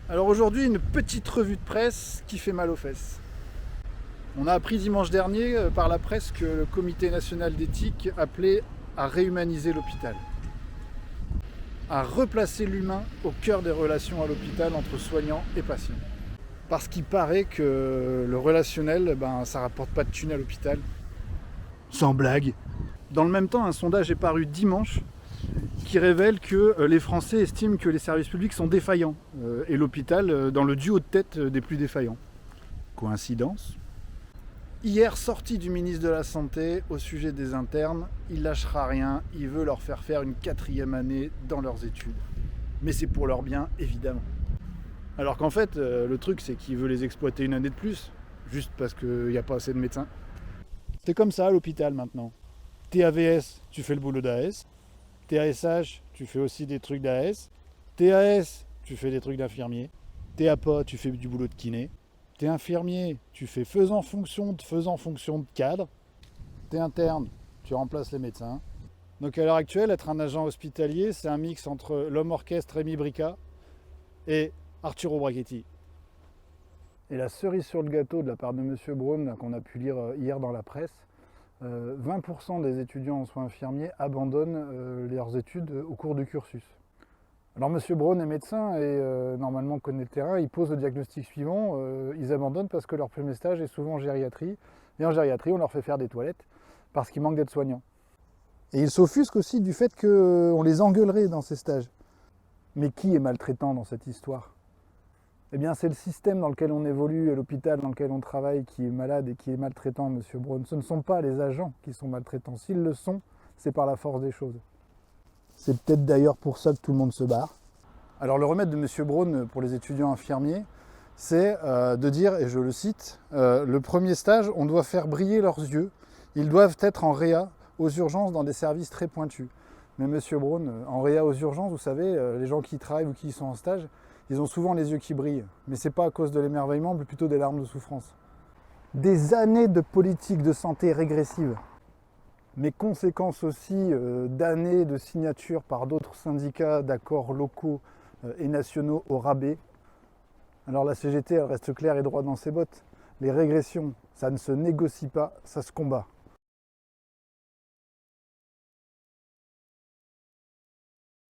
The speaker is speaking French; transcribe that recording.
Alors aujourd'hui, une petite revue de presse qui fait mal aux fesses. On a appris dimanche dernier par la presse que le Comité national d'éthique appelait à réhumaniser l'hôpital, à replacer l'humain au cœur des relations à l'hôpital entre soignants et patients. Parce qu'il paraît que le relationnel, ça rapporte pas de thunes à l'hôpital. Sans blague. Dans le même temps, un sondage est paru dimanche qui révèle que les Français estiment que les services publics sont défaillants et l'hôpital dans le duo de tête des plus défaillants. Coïncidence ? Hier, sortie du ministre de la Santé au sujet des internes, il lâchera rien, il veut leur faire faire une 4e année dans leurs études. Mais c'est pour leur bien, évidemment. Alors qu'en fait, le truc, c'est qu'il veut les exploiter une année de plus, juste parce qu'il n'y a pas assez de médecins. C'est comme ça à l'hôpital maintenant. T'es AVS, tu fais le boulot d'AS. T'es ASH, tu fais aussi des trucs d'AS. T'es AS, tu fais des trucs d'infirmier. T'es APA, tu fais du boulot de kiné. T'es infirmier, tu fais faisant fonction de cadre. T'es interne, tu remplaces les médecins. Donc à l'heure actuelle, être un agent hospitalier, c'est un mix entre l'homme orchestre Rémi Brica et Arturo Brachetti. Et la cerise sur le gâteau de la part de M. Braun, qu'on a pu lire hier dans la presse, 20% des étudiants en soins infirmiers abandonnent leurs études au cours du cursus. Alors M. Braun est médecin et normalement connaît le terrain, il pose le diagnostic suivant, ils abandonnent parce que leur premier stage est souvent en gériatrie, et en gériatrie on leur fait faire des toilettes parce qu'il manque d'aides-soignants. Et ils s'offusquent aussi du fait qu'on les engueulerait dans ces stages. Mais qui est maltraitant dans cette histoire ? Eh bien, c'est le système dans lequel on évolue et l'hôpital dans lequel on travaille qui est malade et qui est maltraitant, M. Braun. Ce ne sont pas les agents qui sont maltraitants. S'ils le sont, c'est par la force des choses. C'est peut-être d'ailleurs pour ça que tout le monde se barre. Alors, le remède de M. Braun pour les étudiants infirmiers, c'est de dire, et je le cite, le premier stage, on doit faire briller leurs yeux. Ils doivent être en réa aux urgences dans des services très pointus. Mais M. Braun, en réa aux urgences, vous savez, les gens qui y travaillent ou qui y sont en stage, ils ont souvent les yeux qui brillent, mais ce n'est pas à cause de l'émerveillement, mais plutôt des larmes de souffrance. Des années de politique de santé régressive, mais conséquence aussi d'années de signature par d'autres syndicats d'accords locaux et nationaux au rabais. Alors la CGT, elle reste claire et droite dans ses bottes. Les régressions, ça ne se négocie pas, ça se combat.